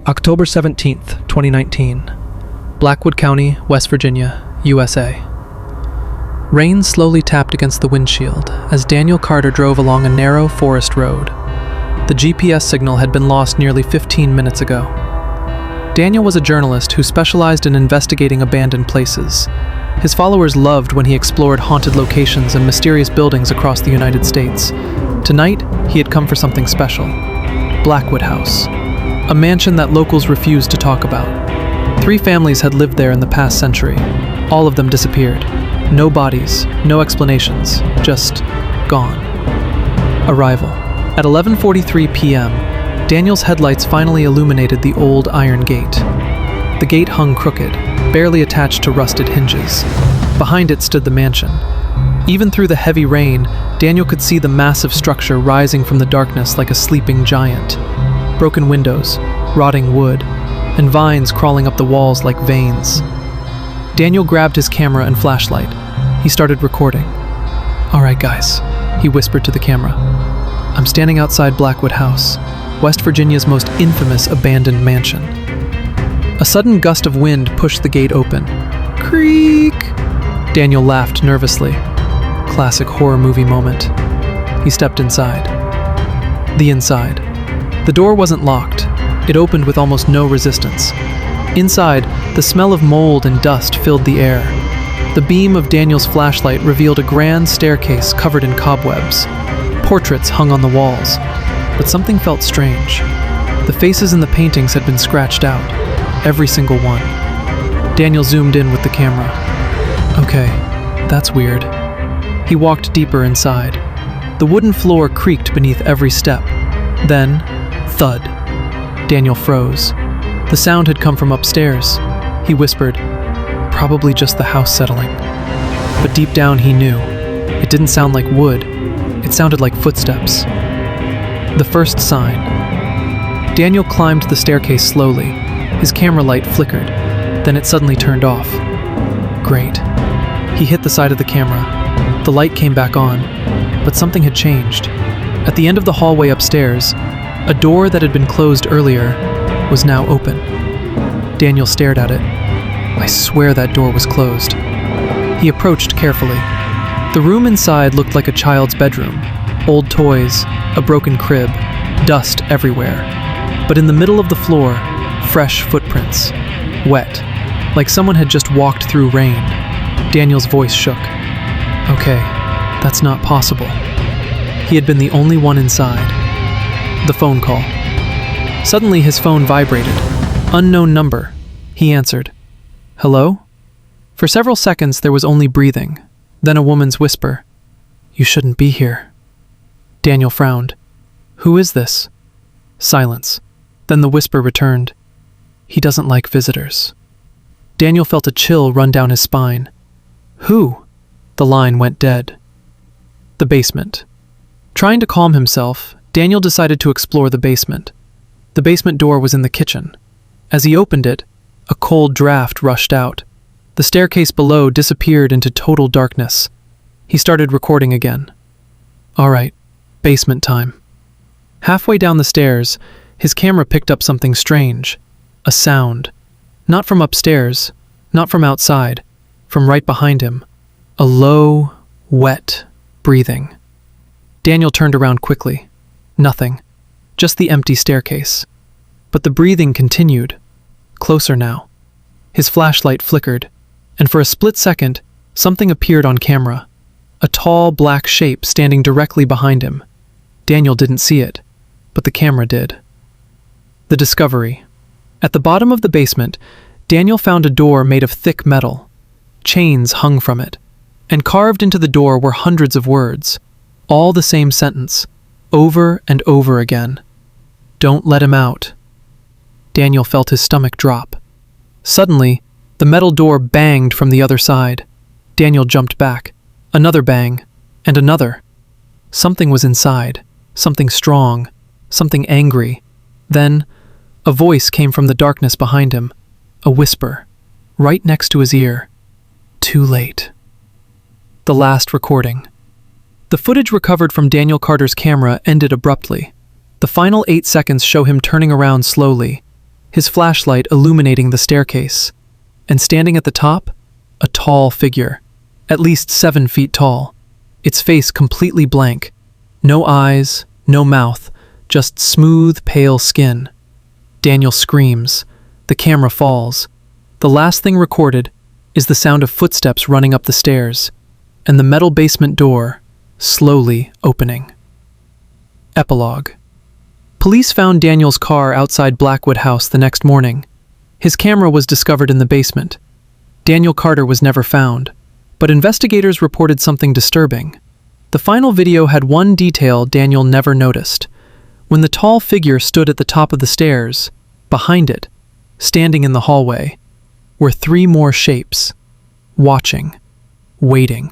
October 17th, 2019. Blackwood County, West Virginia, USA. Rain slowly tapped against the windshield as Daniel Carter drove along a narrow forest road. The GPS signal had been lost nearly 15 minutes ago. Daniel was a journalist who specialized in investigating abandoned places. His followers loved when he explored haunted locations and mysterious buildings across the United States. Tonight, he had come for something special. Blackwood House, a mansion that locals refused to talk about. 3 families had lived there in the past century. All of them disappeared. No bodies, no explanations, just gone. Arrival. At 11:43 p.m., Daniel's headlights finally illuminated the old iron gate. The gate hung crooked, barely attached to rusted hinges. Behind it stood the mansion. Even through the heavy rain, Daniel could see the massive structure rising from the darkness like a sleeping giant. Broken windows, rotting wood, and vines crawling up the walls like veins. Daniel grabbed his camera and flashlight. He started recording. "All right, guys," he whispered to the camera. "I'm standing outside Blackwood House, West Virginia's most infamous abandoned mansion." A sudden gust of wind pushed the gate open. Creak! Daniel laughed nervously. Classic horror movie moment. He stepped inside. The inside. The door wasn't locked. It opened with almost no resistance. Inside, the smell of mold and dust filled the air. The beam of Daniel's flashlight revealed a grand staircase covered in cobwebs. Portraits hung on the walls, but something felt strange. The faces in the paintings had been scratched out, every single one. Daniel zoomed in with the camera. Okay, that's weird. He walked deeper inside. The wooden floor creaked beneath every step. Then, thud. Daniel froze. The sound had come from upstairs. He whispered, "Probably just the house settling." But deep down he knew. It didn't sound like wood. It sounded like footsteps. The first sign. Daniel climbed the staircase slowly. His camera light flickered. Then it suddenly turned off. Great. He hit the side of the camera. The light came back on, but something had changed. At the end of the hallway upstairs, a door that had been closed earlier was now open. Daniel stared at it. I swear that door was closed. He approached carefully. The room inside looked like a child's bedroom. Old toys, a broken crib, dust everywhere. But in the middle of the floor, fresh footprints. Wet, like someone had just walked through rain. Daniel's voice shook. Okay, that's not possible. He had been the only one inside. The phone call. Suddenly his phone vibrated. Unknown number. He answered. Hello? For several seconds there was only breathing, then a woman's whisper. You shouldn't be here. Daniel frowned. Who is this? Silence. Then the whisper returned. He doesn't like visitors. Daniel felt a chill run down his spine. Who? The line went dead. The basement. Trying to calm himself, Daniel decided to explore the basement. The basement door was in the kitchen. As he opened it, a cold draft rushed out. The staircase below disappeared into total darkness. He started recording again. All right, basement time. Halfway down the stairs, his camera picked up something strange. A sound. Not from upstairs, not from outside, from right behind him. A low, wet breathing. Daniel turned around quickly. Nothing. Just the empty staircase. But the breathing continued. Closer now. His flashlight flickered, and for a split second, something appeared on camera. A tall, black shape standing directly behind him. Daniel didn't see it, but the camera did. The discovery. At the bottom of the basement, Daniel found a door made of thick metal. Chains hung from it, and carved into the door were hundreds of words, all the same sentence, over and over again. Don't let him out. Daniel felt his stomach drop. Suddenly, the metal door banged from the other side. Daniel jumped back. Another bang, and another. Something was inside, something strong, something angry. Then, a voice came from the darkness behind him, a whisper, right next to his ear. Too late. The last recording. The footage recovered from Daniel Carter's camera ended abruptly. The final 8 seconds show him turning around slowly. his flashlight illuminating the staircase. And standing at the top, a tall figure, at least 7 feet tall, its face completely blank. No eyes, no mouth, just smooth, pale skin. Daniel screams. The camera falls. The last thing recorded is the sound of footsteps running up the stairs, and the metal basement door slowly opening. Epilogue. Police found Daniel's car outside Blackwood House the next morning. His camera was discovered in the basement. Daniel Carter was never found, but investigators reported something disturbing. The final video had one detail Daniel never noticed. When the tall figure stood at the top of the stairs, behind it, standing in the hallway, were 3 more shapes, watching, waiting.